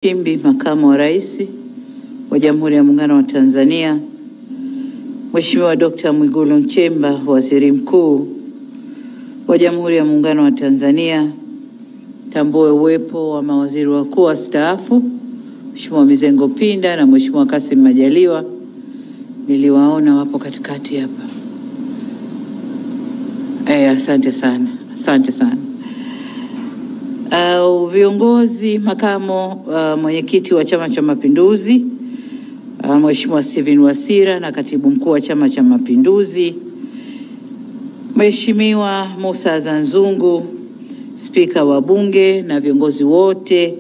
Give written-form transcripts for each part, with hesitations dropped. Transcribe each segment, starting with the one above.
Nchimbi, Makamu wa Rais wa Jamhuri ya Muungano wa Tanzania, Mheshimiwa Dr. Mwigulu Nchemba, Waziri Mkuu wa Jamhuri ya Muungano wa Tanzania, tambue uwepo wa mawaziri wakuu wastaafu, Mheshimiwa Mizengo Pinda na Mheshimiwa Kassim Majaliwa. Niliwaona wapo katikati hapa. Asante sana. Asante sana. Viongozi, makamo mwenyekiti wa Chama cha Mapinduzi, Mheshimiwa Steven Wasira na katibu mkuu wa Chama cha Mapinduzi, Mheshimiwa Musa Zanzungu, spika wa Bunge na viongozi wote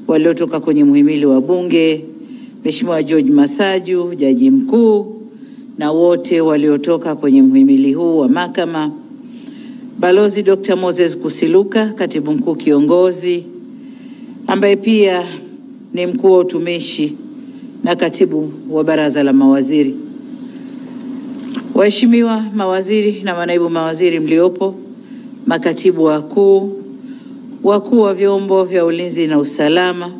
waliotoka kwenye muhimili wa Bunge, Mheshimiwa George Masaju, jaji mkuu, na wote waliotoka kwenye muhimili huu wa mahakama, Balozi Dr. Moses Kusiluka, katibu mkuu kiongozi, ambaye pia ni mkuu wa utumishi na katibu wa baraza la mawaziri, waheshimiwa mawaziri na manaibu mawaziri mliopo, makatibu wakuu, wakuu wa vyombo vya ulinzi na usalama,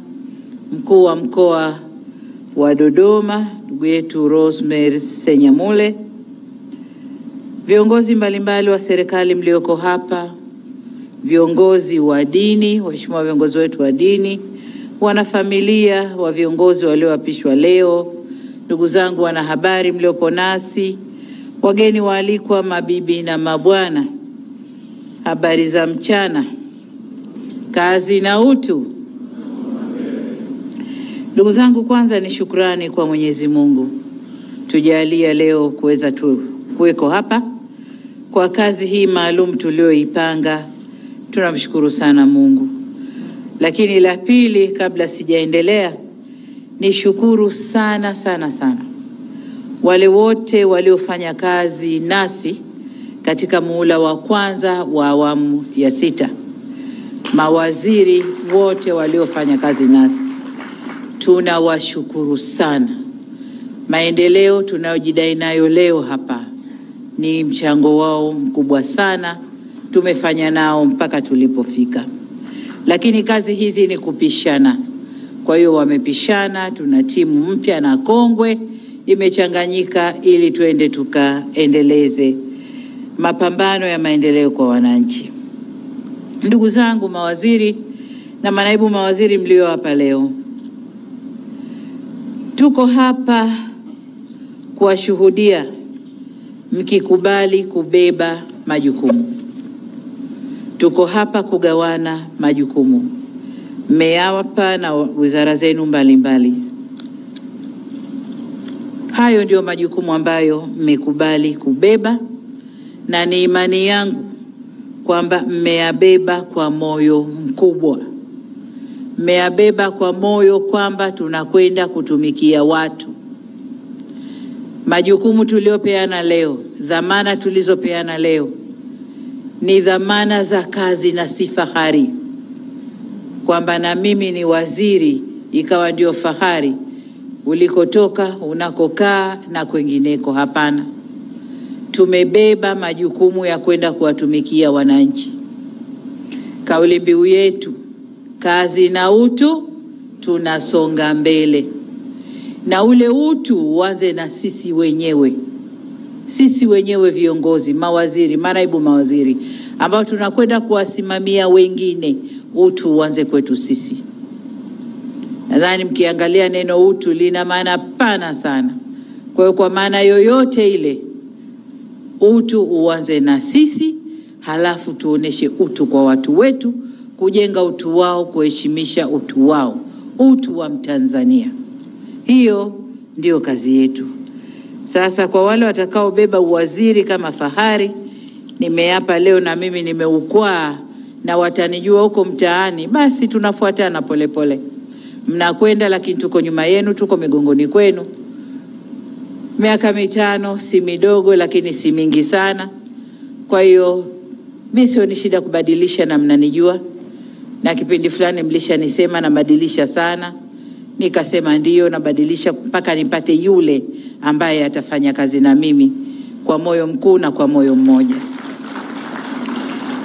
mkuu wa mkoa wa Dodoma ndugu yetu Rosemary Senyamule, viongozi mbalimbali wa serikali mlioko hapa, viongozi wa dini, waheshimiwa viongozi wetu wa dini, wanafamilia wa viongozi walioapishwa leo, ndugu zangu wanahabari mliopo nasi, wageni waalikwa, mabibi na mabwana, habari za mchana, kazi na utu. Ndugu zangu, kwanza ni shukrani kwa Mwenyezi Mungu tujalia leo kuweza kuweko hapa kwa kazi hii maalum tulioipanga. Tunamshukuru sana Mungu. Lakini la pili, kabla sijaendelea, ni shukuru sana wale wote waliofanya kazi nasi katika muhula wa kwanza wa awamu ya 6. Mawaziri wote waliofanya kazi nasi, tunawashukuru sana. Maendeleo tunayojidai nayo leo hapa ni mchango wao mkubwa sana, tumefanya nao mpaka tulipofika. Lakini kazi hizi ni kupishana. Kwa hiyo wamepishana, tuna timu mpya na kongwe imechanganyika ili tuende tukaendeleze mapambano ya maendeleo kwa wananchi. Ndugu zangu mawaziri na manaibu mawaziri mlio hapa leo, tuko hapa kuwashuhudia mkikubali kubeba majukumu. Tuko hapa kugawana majukumu. Mmeyapa na wizara zenu mbalimbali. Hayo ndio majukumu ambayo mmekubali kubeba, na ni imani yangu kwamba mmeyabeba kwa moyo mkubwa. Mmeyabeba kwa moyo kwamba tunakwenda kutumikia watu. Majukumu tuliopeana leo, dhamana tulizopeana leo, ni dhamana za kazi na si fahari. Kwamba na mimi ni waziri ikawa ndio fahari ulikotoka, unakokaa na kwengineko. Hapana. Tumebeba majukumu ya kwenda kuwatumikia wananchi. Kauli mbiu yetu, kazi na utu, tunasonga mbele. Na ule utu uanze na sisi wenyewe. Sisi wenyewe viongozi, mawaziri, manaibu mawaziri, ambao tunakwenda kuwasimamia wengine, utu uanze kwetu sisi. Nadhani mkiangalia neno utu lina maana pana sana. Kwa hiyo kwa maana yoyote ile, utu uanze na sisi, halafu tuoneshe utu kwa watu wetu, kujenga utu wao, kuheshimisha utu wao, utu wa Mtanzania. Hiyo ndio kazi yetu. Sasa kwa wale watakao beba uwaziri kama fahari, nimeapa leo na mimi nimeukwaa na watanijua huko mtaani, basi tunafuatana polepole. Mnakwenda lakini tuko nyuma yenu, tuko migongoni kwenu. Miaka 5 si midogo lakini si mingi sana. Kwa hiyo mimi sio ni shida kubadilisha, na mnanijua. Na kipindi fulani mlishanisema nabadilisha sana. Nikasema ndiyo, nabadilisha mpaka nipate yule ambaye atafanya kazi na mimi kwa moyo mkuu na kwa moyo mmoja.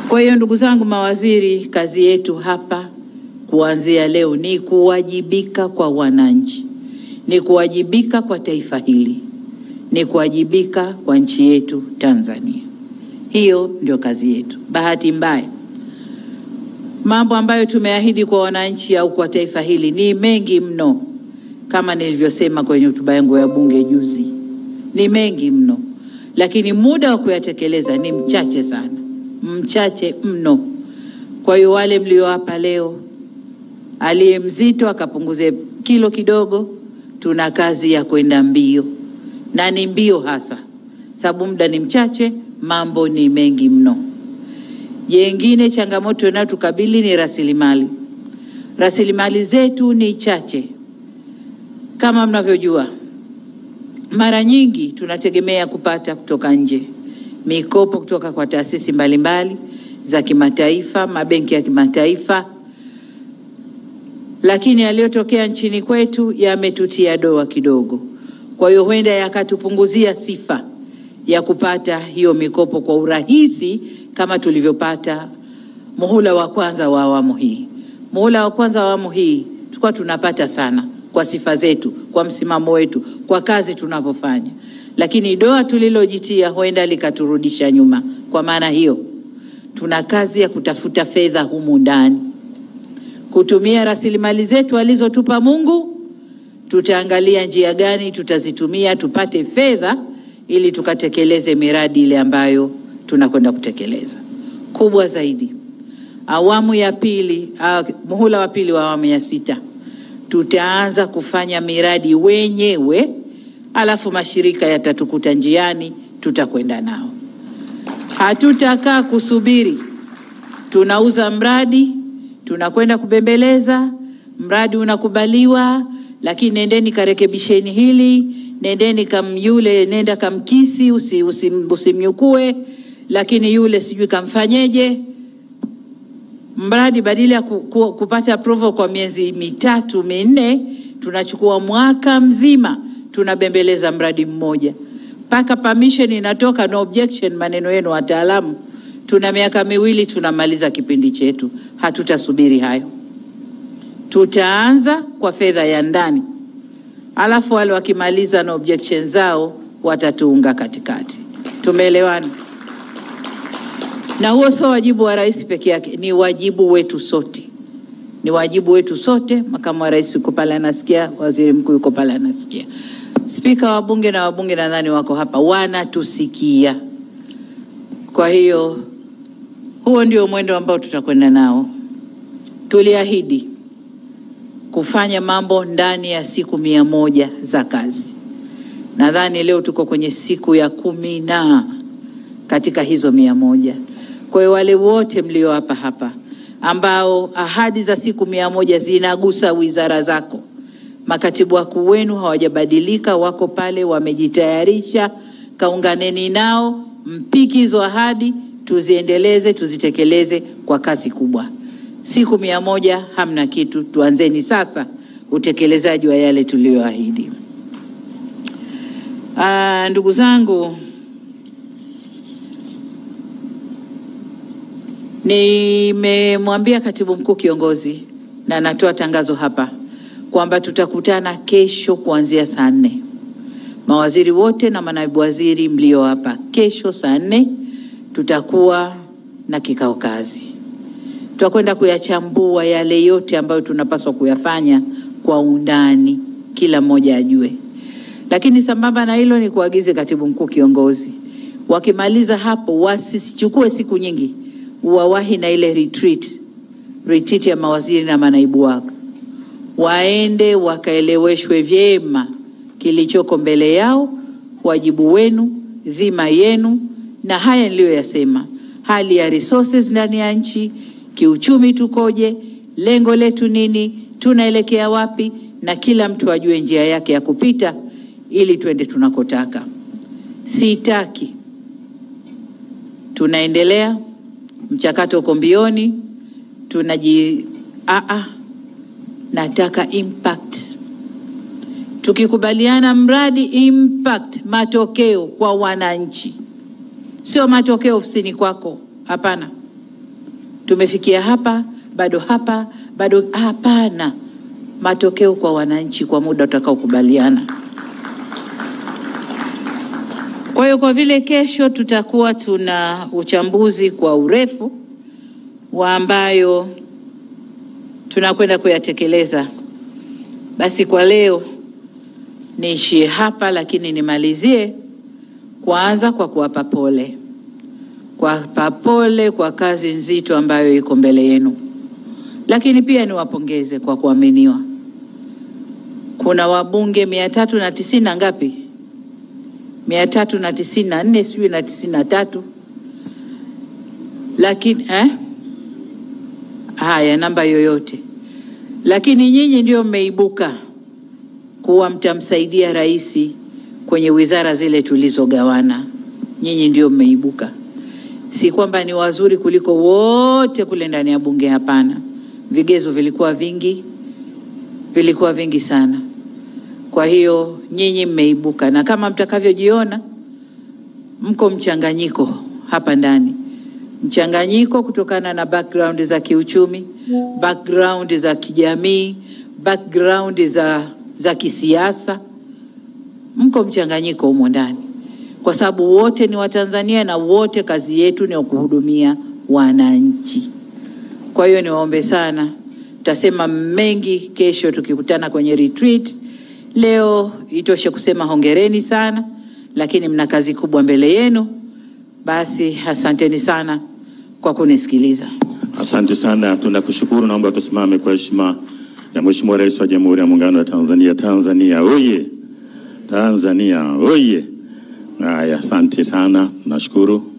Kwa hiyo ndugu zangu mawaziri, kazi yetu hapa kuanzia leo ni kuwajibika kwa wananchi, ni kuwajibika kwa taifa hili, ni kuwajibika kwa nchi yetu Tanzania. Hiyo ndio kazi yetu. Bahati mbaya, mambo ambayo tumeahidi kwa wananchi au kwa taifa hili ni mengi mno. Kama nilivyosema kwenye hotuba yangu ya bunge juzi, ni mengi mno, lakini muda wa kuyatekeleza ni mchache sana, mchache mno. Kwa hiyo wale mlio hapa leo, aliye mzito akapunguze kilo kidogo. Tuna kazi ya kwenda mbio, na ni mbio hasa, sababu muda ni mchache, mambo ni mengi mno. Jengine changamoto inayotukabili ni rasilimali. Rasilimali zetu ni chache. Kama mnavyojua, mara nyingi tunategemea kupata kutoka nje, mikopo kutoka kwa taasisi mbalimbali za kimataifa, mabenki ya kimataifa, lakini yaliyotokea nchini kwetu yametutia doa kidogo. Kwa hiyo huenda yakatupunguzia sifa ya kupata hiyo mikopo kwa urahisi kama tulivyopata muhula wa kwanza wa awamu hii. Muhula wa kwanza wa awamu hii tulikuwa tunapata sana kwa sifa zetu, kwa msimamo wetu, kwa kazi tunapofanya. Lakini doa tulilojitia huenda likaturudisha nyuma. Kwa maana hiyo, tuna kazi ya kutafuta fedha humu ndani, kutumia rasilimali zetu alizotupa Mungu. Tutaangalia njia gani tutazitumia tupate fedha ili tukatekeleze miradi ile ambayo tunakwenda kutekeleza. Kubwa zaidi, awamu ya pili, muhula wa pili wa awamu ya 6, tutaanza kufanya miradi wenyewe, alafu mashirika yatatukuta njiani, tutakwenda nao. Hatutakaa kusubiri tunauza mradi, tunakwenda kubembeleza, mradi unakubaliwa, lakini nendeni karekebisheni hili, nendeni yule nenda kamkisi, usimnyukue, lakini yule sijui kamfanyeje. Mradi badala ya kupata approval kwa miezi 3-4, tunachukua mwaka mzima tunabembeleza mradi mmoja. Paka permission inatoka, no objection, maneno yenu wataalamu. Tuna miaka 2 tunamaliza kipindi chetu. Hatutasubiri hayo. Tutaanza kwa fedha ya ndani, alafu wale wakimaliza no objection zao watatuunga katikati. Tumeelewana? Na huo sio wajibu wa rais peke yake, ni wajibu wetu sote. Ni wajibu wetu sote. Makamu wa rais yuko pale anasikia, waziri mkuu yuko pale anasikia, spika wa bunge na wabunge nadhani wako hapa wanatusikia. Kwa hiyo huo ndio mwendo ambao tutakwenda nao. Tuliahidi kufanya mambo ndani ya siku 100 za kazi. Nadhani leo tuko kwenye siku ya 10 katika hizo 100. Kwa hiyo wale wote mlio hapa ambao ahadi za siku 100 zinagusa wizara zako, makatibu wakuu wenu hawajabadilika, wako pale wamejitayarisha, kaunganeni nao, mpiki hizo ahadi, tuziendeleze, tuzitekeleze kwa kasi kubwa. Siku 100 hamna kitu, tuanzeni sasa utekelezaji wa yale tulioahidi. Ndugu zangu, nimemwambia katibu mkuu kiongozi na natoa tangazo hapa kwamba tutakutana kesho kuanzia saa 4. Mawaziri wote na manaibu waziri mlio hapa, kesho saa 4 tutakuwa na kikao kazi. Tutakwenda kuyachambua yale yote ambayo tunapaswa kuyafanya kwa undani, kila mmoja ajue. Lakini sambamba na hilo, ni kuagize katibu mkuu kiongozi, wakimaliza hapo wasichukue siku nyingi, wawahi na ile retreat ya mawaziri na manaibu wako, waende wakaeleweshwe vyema kilichoko mbele yao, wajibu wenu, dhima yenu, na haya niliyoyasema, hali ya resources ndani ya nchi, kiuchumi tukoje, lengo letu nini, tunaelekea wapi, na kila mtu ajue njia yake ya kupita ili twende tunakotaka. Sitaki tunaendelea mchakato uko mbioni, nataka impact. Tukikubaliana mradi, impact, matokeo kwa wananchi, sio matokeo ofisini kwako. Hapana. Tumefikia hapa, bado hapa, bado. Hapana, matokeo kwa wananchi kwa muda utakaokubaliana. Kwa hiyo kwa vile kesho tutakuwa tuna uchambuzi kwa urefu wa ambayo tunakwenda kuyatekeleza, basi kwa leo niishie hapa, lakini nimalizie kwanza kwa kuwapa pole. Kuwapa pole kwa kazi nzito ambayo iko mbele yenu. Lakini pia niwapongeze kwa kuaminiwa. Kuna wabunge 390 ngapi? 394 sio na 93. Lakini haya namba yoyote. Lakini nyinyi ndio mmeibuka kuwa mtamsaidia rais kwenye wizara zile tulizogawana. Nyinyi ndio mmeibuka. Si kwamba ni wazuri kuliko wote kule ndani ya bunge, hapana. Vigezo vilikuwa vingi sana. Kwa hiyo nyinyi mmeibuka, na kama mtakavyojiona mko mchanganyiko hapa ndani. Mchanganyiko kutokana na background za kiuchumi, background za kijamii, background za kisiasa. Mko mchanganyiko humo ndani. Kwa sababu wote ni Watanzania na wote kazi yetu ni kuhudumia wananchi. Kwa hiyo niwaombe sana, tutasema mengi kesho tukikutana kwenye retreat. Leo itoshe kusema hongereni sana, lakini mna kazi kubwa mbele yenu. Basi asanteni sana kwa kunisikiliza. Asante sana, tunakushukuru. Naomba tusimame kwa heshima ya Mheshimiwa Rais wa Jamhuri ya Muungano wa Tanzania. Tanzania oye! Tanzania oye! Haya, asante sana, nashukuru.